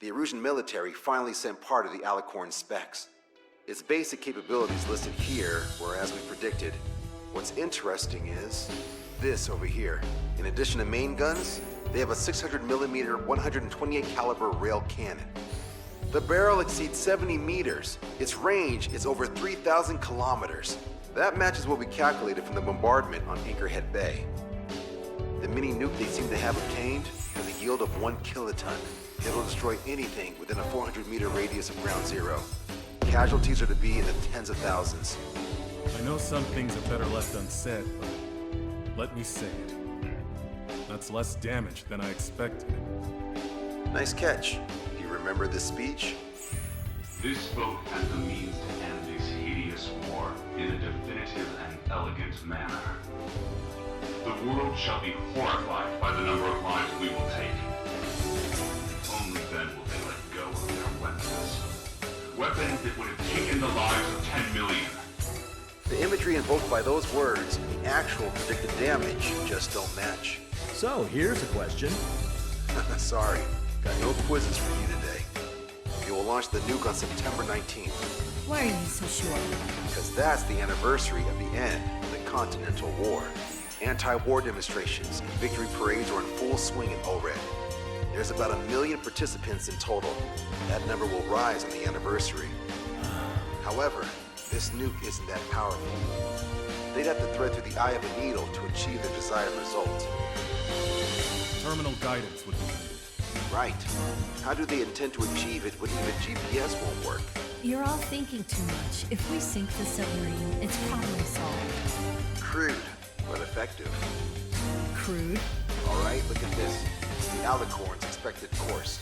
The Erusian military finally sent part of the Alicorn specs. Its basic capabilities listed here were as we predicted. What's interesting is this over here. In addition to main guns, they have a 600mm 128 caliber rail cannon. The barrel exceeds 70 meters. Its range is over 3,000 kilometers. That matches what we calculated from the bombardment on Anchorhead Bay. The mini nuke they seem to have obtained has a yield of 1 kiloton. It'll destroy anything within a 400-meter radius of ground zero. Casualties are to be in the tens of thousands. I know some things are better left unsaid, but let me say it. That's less damage than I expected. Nice catch. Do you remember this speech? This vote has the means to end this hideous war in a definitive and elegant manner. The world shall be horrified by the number of lives we will take. Only then will they let go of their weapons. Weapons that would have taken the lives of 10 million. The imagery invoked by those words and the actual predicted damage just don't match. So, here's a question. Sorry, got no quizzes for you today. We will launch the nuke on September 19th. Why are you so sure? Because that's the anniversary of the end of the Continental War. Anti-war demonstrations and victory parades are in full swing in ORED. There's about 1 million participants in total. That number will rise on the anniversary. However, this nuke isn't that powerful. They'd have to thread through the eye of a needle to achieve the desired result. Terminal guidance would be needed. Right. How do they intend to achieve it when even GPS won't work? You're all thinking too much. If we sink the submarine, it's problem solved. Crude, but effective. Crude? Alright, look at this. It's the Alicorn's expected course.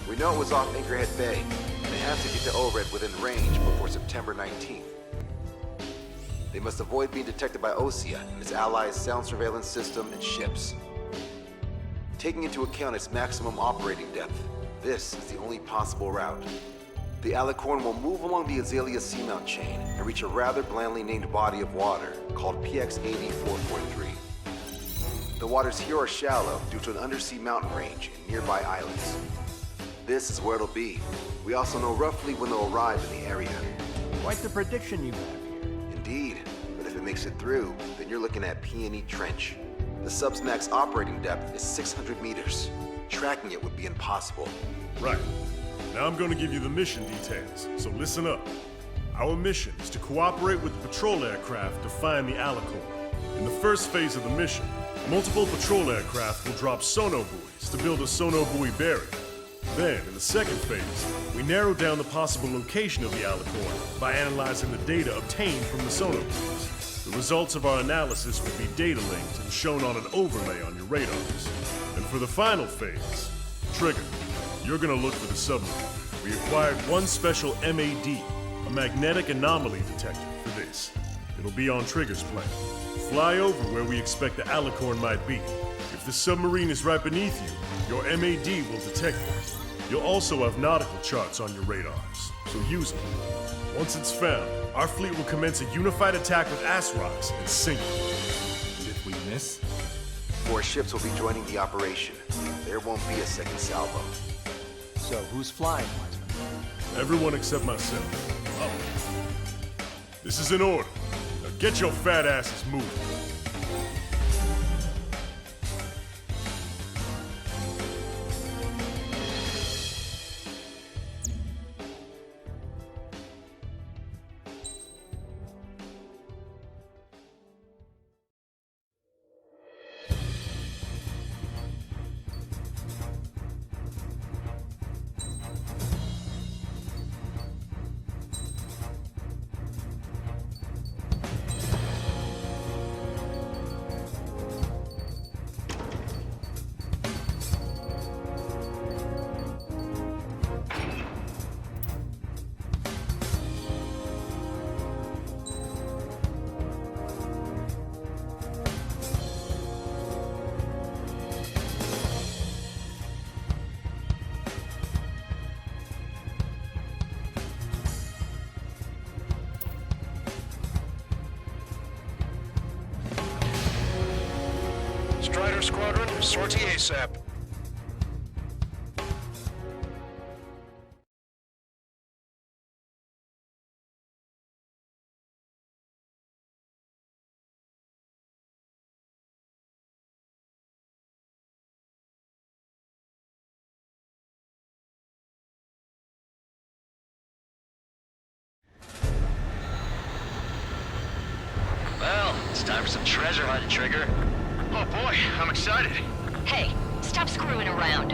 We know it was off Anchorhead Bay. They have to get to ORED within range before September 19th. They must avoid being detected by Osea and its allies' sound surveillance system and ships. Taking into account its maximum operating depth, this is the only possible route. The Alicorn will move along the Azalea seamount chain and reach a rather blandly named body of water called PX-8443. The waters here are shallow due to an undersea mountain range and nearby islands. This is where it'll be. We also know roughly when they'll arrive in the area. Quite the prediction you have here. Indeed, but if it makes it through, then you're looking at P&E Trench. The sub's max operating depth is 600 meters. Tracking it would be impossible. Right. Now I'm going to give you the mission details, so listen up. Our mission is to cooperate with the patrol aircraft to find the Alicorn. In the first phase of the mission, multiple patrol aircraft will drop sono buoys to build a sono buoy barrier. Then, in the second phase, we narrow down the possible location of the Alicorn by analyzing the data obtained from the sono buoys. The results of our analysis will be data linked and shown on an overlay on your radars. And for the final phase, Trigger, you're gonna look for the submarine. We acquired one special MAD, a magnetic anomaly detector, for this. It'll be on Trigger's plane. Fly over where we expect the Alicorn might be. If the submarine is right beneath you, your MAD will detect it. You'll also have nautical charts on your radars, so use them. Once it's found, our fleet will commence a unified attack with ass rocks and sink it. And if we miss? 4 ships will be joining the operation. There won't be a second salvo. So, who's flying, Wiseman? Everyone except myself. Oh. This is an order. Now get your fat asses moving. Strider Squadron, sortie ASAP. It's time for some treasure hunting, Trigger. Oh boy, I'm excited. Hey, stop screwing around.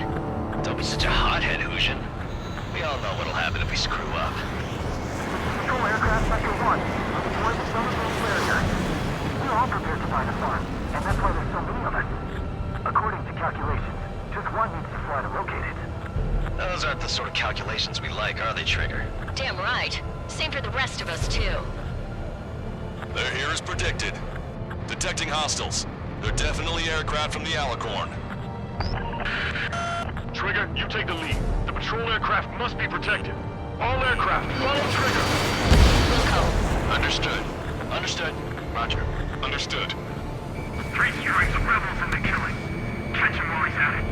Don't be such a hothead, Hushin. We all know what'll happen if we screw up. Control aircraft sector 1. Deploy the southern area. We're all prepared to find a farm, and that's why there's so many of us. According to calculations, just one needs to fly to locate it. Those aren't the sort of calculations we like, are they, Trigger? Damn right. Same for the rest of us, too. They're here as predicted. Detecting hostiles. They're definitely aircraft from the Alicorn. Trigger, you take the lead. The patrol aircraft must be protected. All aircraft, follow Trigger! Understood. Understood. Roger. Understood. 3 strikes of rebels in the killing. Catch him while he's at it.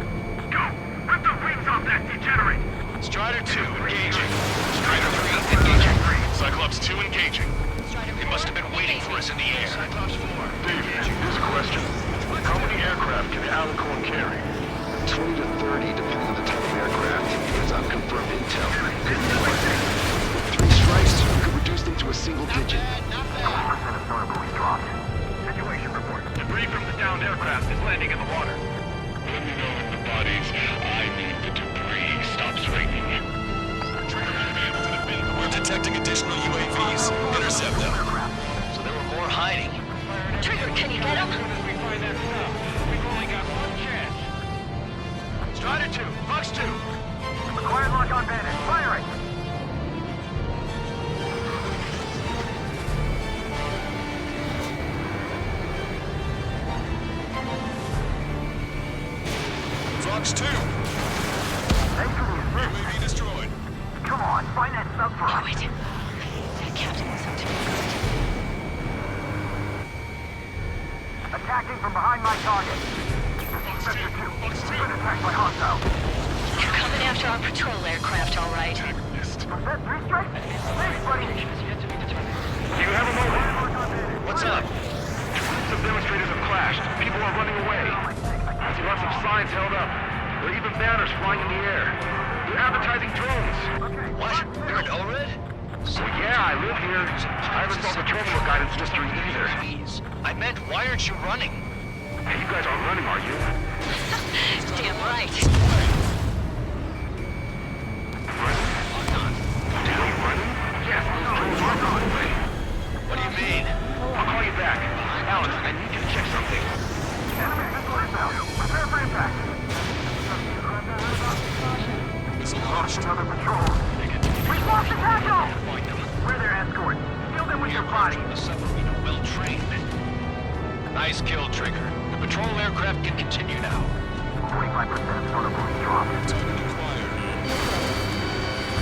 Go! Rip the wings off that degenerate! Strider 2, engaging. Strider 3, engaging. Cyclops 2 engaging. They must have been waiting for us in the air. Cyclops 4. David, here's a question. How many aircraft can the Alicorn carry? 20 to 30, depending on the type of aircraft. It's unconfirmed intel. 3 strikes could reduce them to a single digit. 20% of sonar buoys dropped. Situation report. Debris from the downed aircraft is landing in the water. Let me know if the bodies, I mean the debris, stops raining. We're detecting additional UAVs. Intercept them. So there were more hiding. Trigger, can you get him? We find that stuff. We've only got one chance. Strider 2, Fox 2. Acquired lock on bandit. Firing! Fox 2. Thanks for the assist. UAV destroyed. Come on, find that sub for us. Wait. That captain was up to me. Attacking from behind my target. Sector 2. Been attacked by hostile. They're coming after our patrol aircraft, all right. Was that 3 strikes? Thanks, buddy. Do you have a moment? What's up? Some demonstrators have clashed. People are running away. I see lots of signs held up. There are even banners flying in the air. They're advertising drones. What? You're an ORED? Well, yeah, I live here. I haven't solved the terminal guidance mystery either. I meant, why aren't you running? Hey, you guys aren't running, are you? Damn right. Really running? Yes, those drones are running. What do you mean? I'll call you back. Alex, I need you to check something. Enemy missile inbound. Prepare for impact. Lost another patrol. We've lost the tackle! We're their escort. Kill them with your body. The submarine are well trained. Nice kill, Trigger. The patrol aircraft can continue now. 45% of sonar buoys dropped.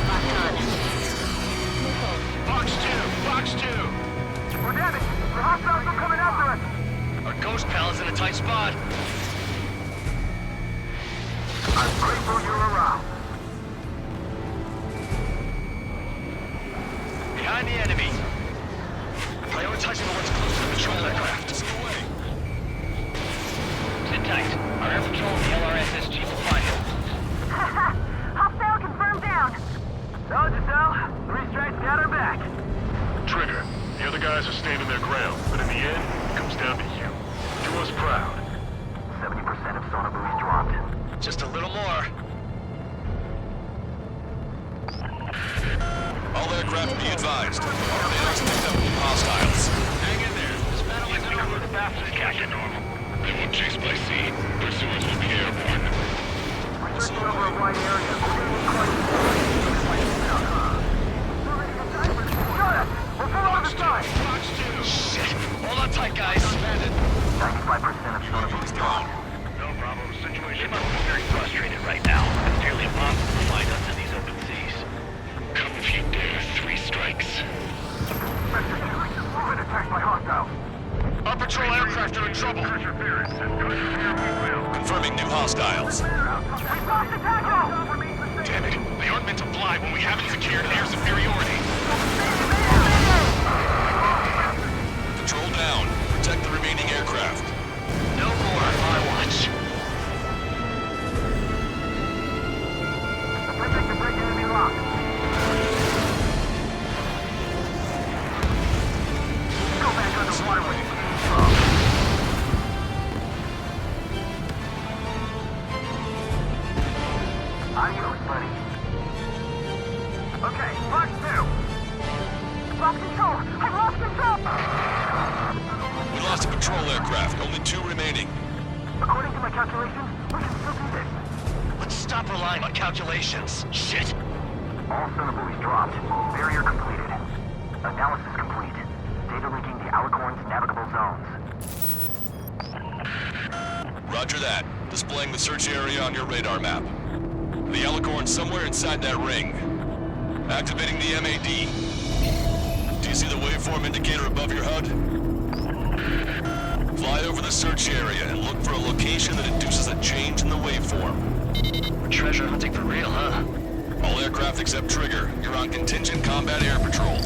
Locked on. Fox 2! Fox 2! We're damaged. The hostiles are coming after us. Our ghost pal is in a tight spot. I'm grateful you're around. Behind the enemy. Prioritizing the ones close to the patrol aircraft. Sit tight. Our air patrol and the LRSSG will find him. Hostile confirmed down. Told you so. 3 strikes got her back. Trigger, the other guys are standing their ground, but in the end, it comes down to you. Do us proud. 70% of sonar buoys dropped. Just a little more. All aircraft be advised. Our radars picked up new hostiles. Hang in there. This battle isn't over. The fastest catch normal. They won't chase by sea. Pursuers will be airborne. We're searching over a wide area. We're going to be quite Got it! We're full on the side! Fox 2! Shit! Hold on tight, guys. 95% of sonar buoys dropped. No problem. Situation. They must be very frustrated right now. It's nearly impossible to find us in these open seas. Come if you dare, 3 strikes. Sector 2, we've been attacked by hostiles. Our patrol aircraft are in trouble. Perseverance and persevere we will. Confirming new hostiles. We've lost the tackle! Damn it. They aren't meant to fly when we haven't secured air superiority. Control down. Protect the remaining aircraft. No more on my watch. Attempting to break enemy lock. Go back on the waterway. aircraft. Only 2 remaining. According to my calculations, we can still do this. Let's stop relying on calculations. Shit. All sonobuoys dropped. Barrier completed. Analysis complete. Data linking the Alicorn's navigable zones. Roger that. Displaying the search area on your radar map. The Alicorn's somewhere inside that ring. Activating the MAD. Do you see the waveform indicator above your HUD? Fly over the search area and look for a location that induces a change in the waveform. We're treasure hunting for real, huh? All aircraft except Trigger, you're on contingent combat air patrol.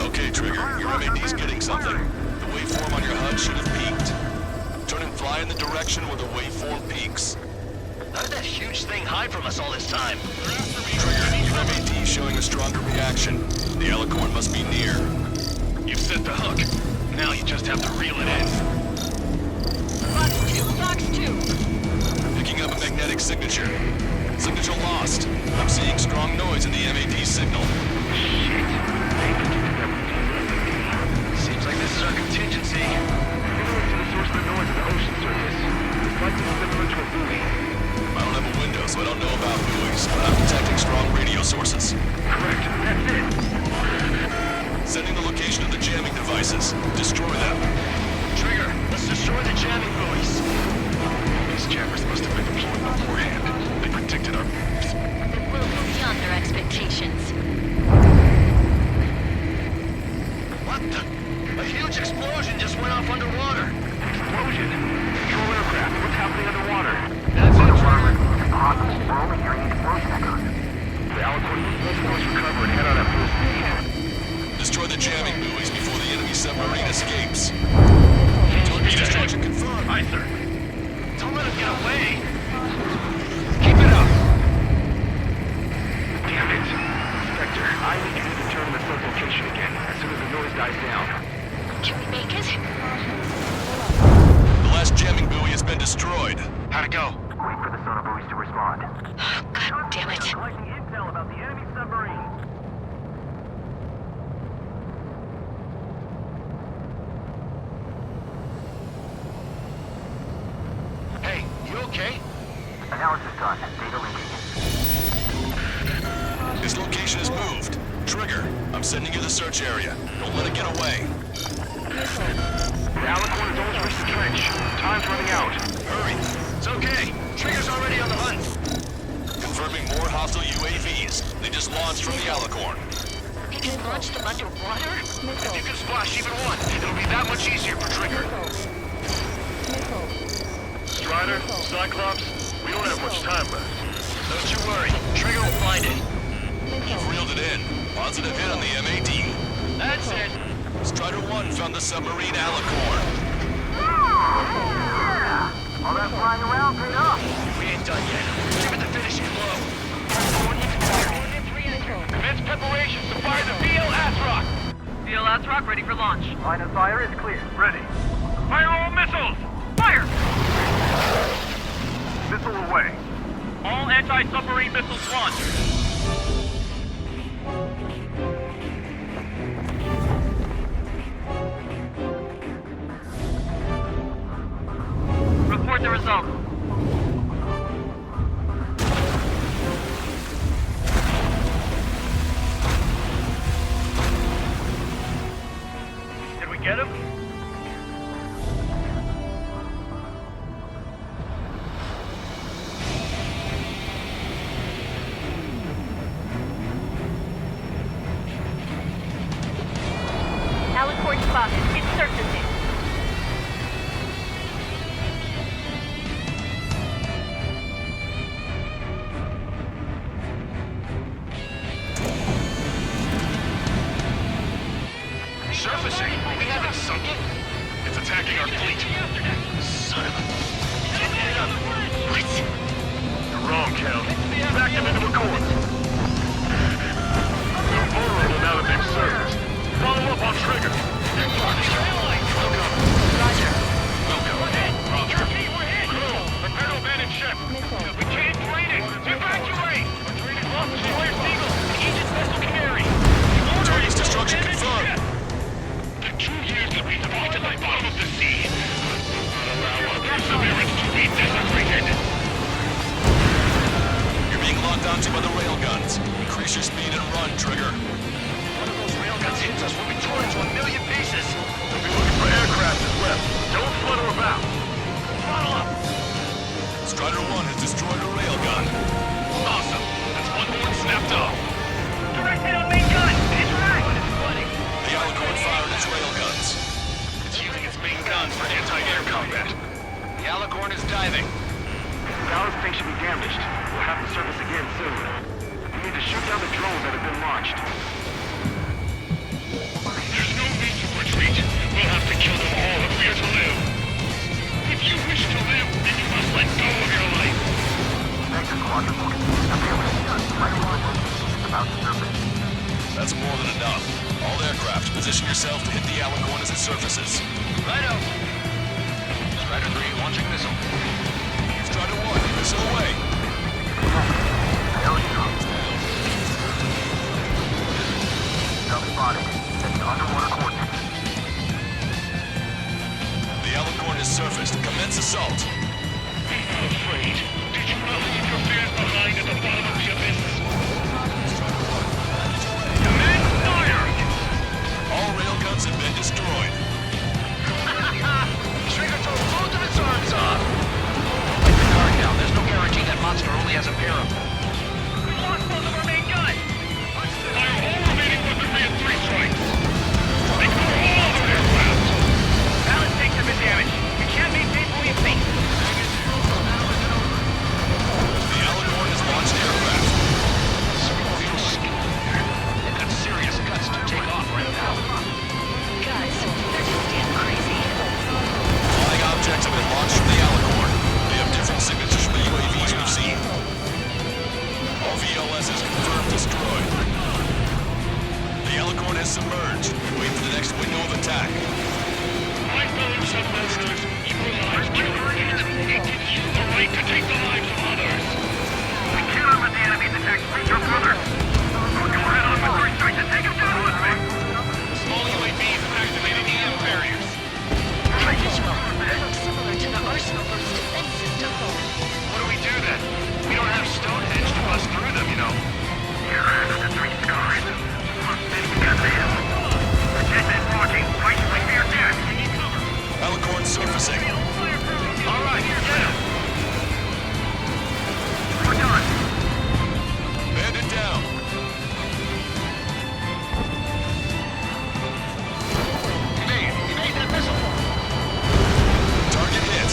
Okay, Trigger, your MAD's getting something. The waveform on your HUD should have peaked. Turn and fly in the direction where the waveform peaks. How did that huge thing hide from us all this time? Trigger, your MAD's showing a stronger reaction. The Alicorn must be near. You've set the hook. Now you just have to reel it in. Fox 2. Picking up a magnetic signature. Signature lost. I'm seeing strong noise in the MAD signal. Seems like this is our contingency. Similar to the source of the noise of the ocean surface. It's likely similar to a buoy. I don't have a window, so I don't know about buoys, but I'm detecting strong radio sources. Correct. That's it. Sending the location of the jamming devices. Destroy them. Trigger, let's destroy the jamming buoys. These jammers must have been deployed beforehand. They predicted our moves. It will go beyond their expectations. What the? A huge explosion just went off underwater. Explosion. Control aircraft. What's happening underwater? That's it, Trigger. Possible. We're only hearing explosion echoes. The Alicorn must recover and head out at full speed. Destroy the jamming buoys before the enemy submarine escapes. Target destruction confirmed. Aye, sir. Don't let him get away. Keep it up. Damn it. Inspector, I need you to determine the sun's location again as soon as the noise dies down. Can we make it? The last jamming buoy has been destroyed. How'd it go? Wait for the sonobuoys to respond. God damn it. Collecting intel about the enemy submarine. Hey, you okay? Analysis done. Data linking. His location is moved. Trigger, I'm sending you the search area. Don't let it get away. The Alicorn has almost reached the trench. Time's running out. Hurry. It's okay. Trigger's already on the hunt. Confirming more hostile UAVs. They just launched from the Alicorn. We can launch them underwater? If you can splash even one, it'll be that much easier for Trigger. Strider, Cyclops, we don't have much time left. Don't you worry. Trigger will find it. You've reeled it in. Positive hit on the MAD. That's it. Strider 1 found the submarine Alicorn. All that flying around paid off. We ain't done yet. Give it the finishing blow. Commence preparations to fire the VL Asrock. VL Asrock ready for launch. Line of fire is clear. Ready. Fire all missiles! Fire! Missile away. All anti-submarine missiles launched. Report the results. Did we get him? Alicorn spotted. It's surfacing. Surfacing? We haven't sunk it? It's attacking our fleet. Son of a... What? You're wrong, Cal. Back them into a corner. They're vulnerable now that they've surfaced. Follow up on Trigger. Roger. Roger. Crew, prepare to abandon ship. We can't drain it. Evacuate! Lost destroyer Seagull. Aegis vessel Canary. Target's destruction confirmed. The Q-Years combat. The Alicorn is diving. Dallas thing should be damaged. We'll have to surface again soon. We need to shoot down the drones that have been launched. There's no need to retreat. We'll have to kill them all if we are to live. If you wish to live, then you must let go of your life. Thanks, Quadruple. About to surface. That's more than enough. All aircraft, position yourself to hit the Alicorn as it surfaces. Righto. Strider 3 launching missile. Strider 1, missile away. Spotted. It's underwater coordinates. The Alicorn is surfaced. Commence assault. Be not afraid. Did you not leave your fears behind at the bottom of the abyss? Command fire! All railguns have been destroyed. Trigger throws both of its arms off. Like the guard down, there's no guarantee that monster only has a pair of them. We lost both of our main guns. Fire all remaining weaponry at 3 strikes. They cover all other aircraft. Balance tanks have been damaged. We can't maintain buoyancy. The Alicorn has launched aircraft. Real skill there. They've got serious guts to take off right now. Guys, they're just damn crazy. Flying objects have been launched from the Alicorn. They have different signatures from the UAVs we've seen. All VLS is confirmed destroyed. The Alicorn has submerged. Wait for the next window of attack. My fellow submasters, you realize killing the enemy, it gives you the right to take the lives of others. We cannot let the enemy's attacks reach our brother. Go ahead on with 3 strikes and take him down with me. Small UAVs have activated EM barriers. It looks similar to the Arsenal Group's defense system. What do we do then? We don't have Stonehenge to bust through them, you know. You're after 3 scars. Maybe you got this. The jet is rocking. Fight like you're dead. Alicorn surfacing. All right, get him. We're done. Bandit down. You made that missile. Target hit.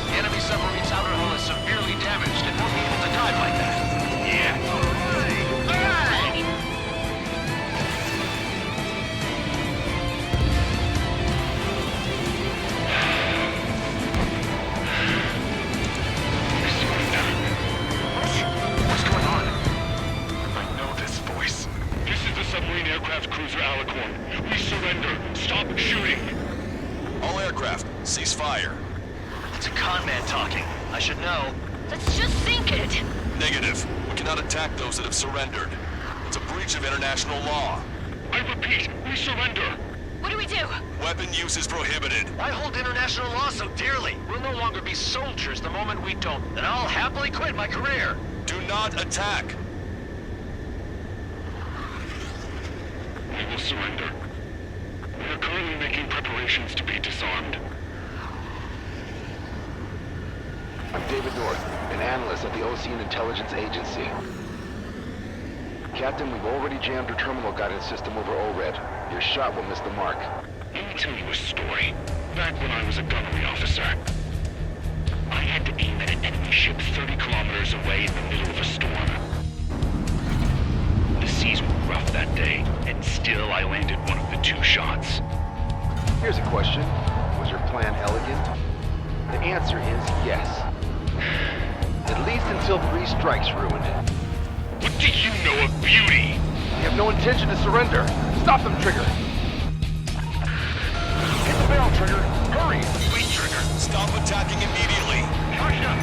The enemy submarine's outer hull is severely damaged and won't be able to dive like that. Yeah. All right. What's going on? I know this voice. This is the submarine aircraft cruiser Alicorn. We surrender. Stop shooting. All aircraft, cease fire. It's a con man talking. I should know. Let's just sink it. Negative. We cannot attack those that have surrendered. It's a breach of international law. I repeat, we surrender. What do we do? Weapon use is prohibited. Why hold international law so dearly? We'll no longer be soldiers the moment we don't. Then I'll happily quit my career. Do not attack. We will surrender. We are currently making preparations to be disarmed. I'm David North, an analyst at the Ocean Intelligence Agency. Captain, we've already jammed your terminal guidance system over ORED. Your shot will miss the mark. Let me tell you a story. Back when I was a gunnery officer, I had to aim at an enemy ship 30 kilometers away in the middle of a storm. The seas were rough that day, and still I landed one of the 2 shots. Here's a question. Was your plan elegant? The answer is yes. At least until 3 strikes ruined it. What do you know of beauty? We have no intention to surrender. Stop them, Trigger! Hit the barrel, Trigger! Hurry! Wait, Trigger. Stop attacking immediately. Tasha!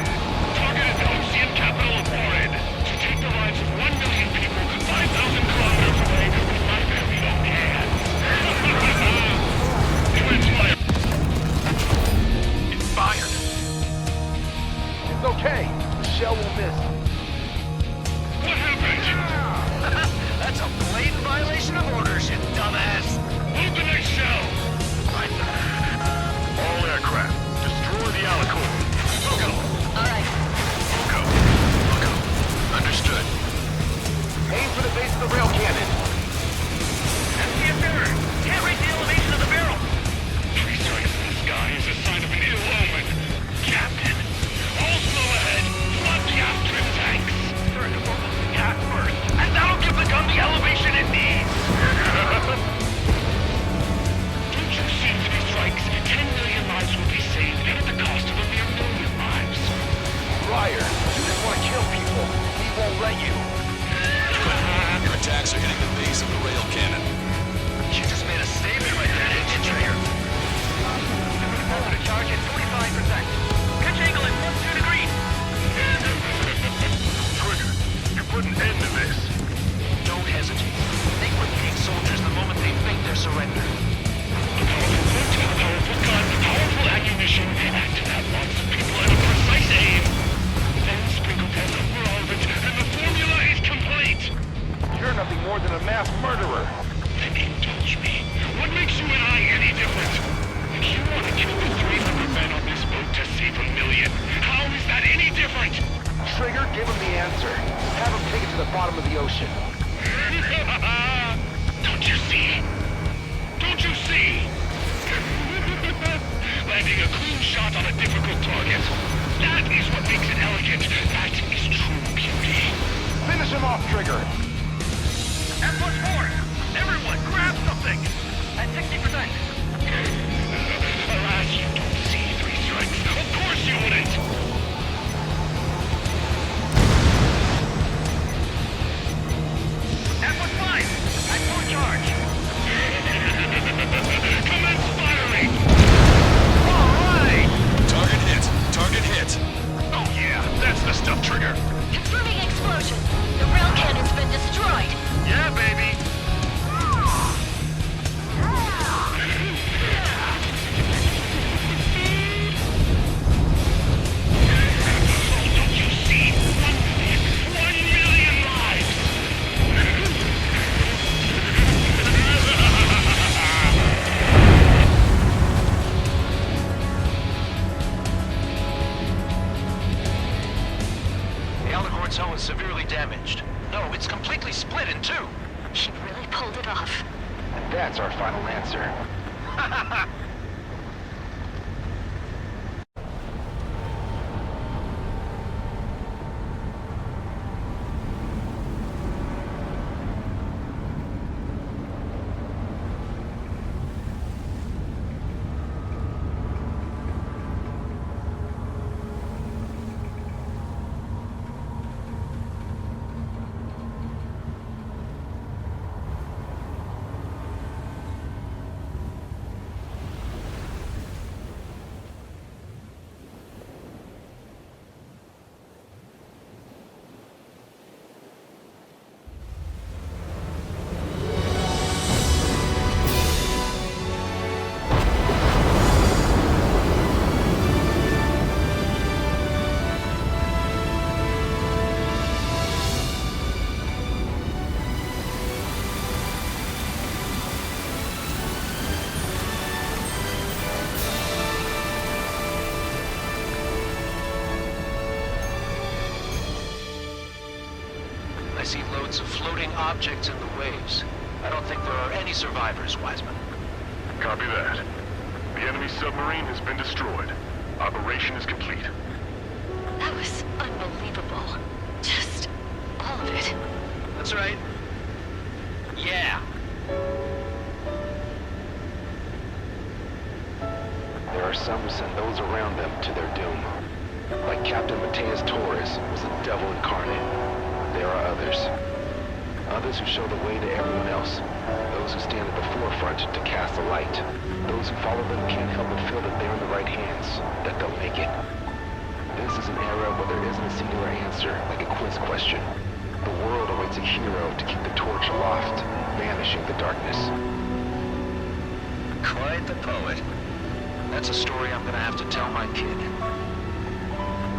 Target is the Ocean capital of Ored. To take the lives of 1 million people 5,000 kilometers away with my very own hand. Commence fire. It's fired. It's okay. The shell will miss. What happened? That's a blatant violation of orders, you dumbass. Load the next shell. Right. All aircraft, destroy the Alicorn. Logo. All right. Logo. Logo. Understood. Aim for the base of the rail cannon. That's the affair. Can't rate the elevation of the barrel. 3 strikes in the sky is a sign of an ill surviving a clean shot on a difficult target. That is what makes it elegant. That is true beauty. Finish him off, Trigger. F-14! Everyone, grab something! At 60%. Alas, you don't see 3 strikes. Of course you wouldn't! F-15! At full charge! Commence firing! Alright! Target hit. Target hit. Oh yeah, that's the stuff, Trigger. Confirming explosion. The rail cannon's been destroyed. Yeah, baby! Don't you see? 1 million lives! The Alicorn's hull is severely damaged. No, it's completely split in two. She really pulled it off. And that's our final answer. I see loads of floating objects in the waves. I don't think there are any survivors, Wiseman. Copy that. The enemy submarine has been destroyed. Operation is complete. That was unbelievable. Just all of it. That's right. Yeah. There are some who send those around them to their doom. Like Captain Mateus Torres was a devil incarnate. There are others. Others who show the way to everyone else. Those who stand at the forefront to cast the light. Those who follow them can't help but feel that they're in the right hands, that they'll make it. This is an era where there isn't a singular answer, like a quiz question. The world awaits a hero to keep the torch aloft, banishing the darkness. Quite the poet. That's a story I'm gonna have to tell my kid.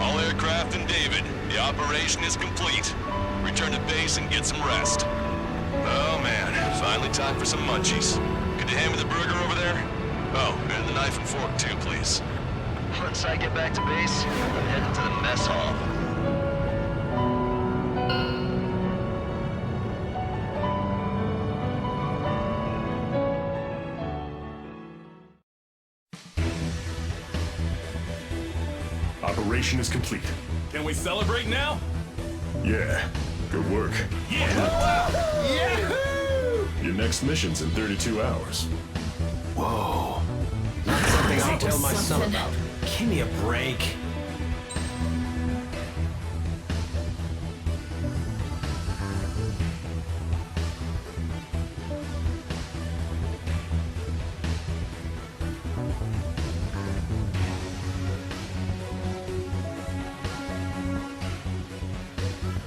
All aircraft and David, the operation is complete. Return to base and get some rest. Oh man, finally time for some munchies. Could you hand me the burger over there? Oh, and the knife and fork too, please. Once I get back to base, I'm heading to the mess hall. Operation is complete. Can we celebrate now? Yeah, good work. Your next mission's in 32 hours. Whoa. Not something I'll tell my son something. about. Give me a break.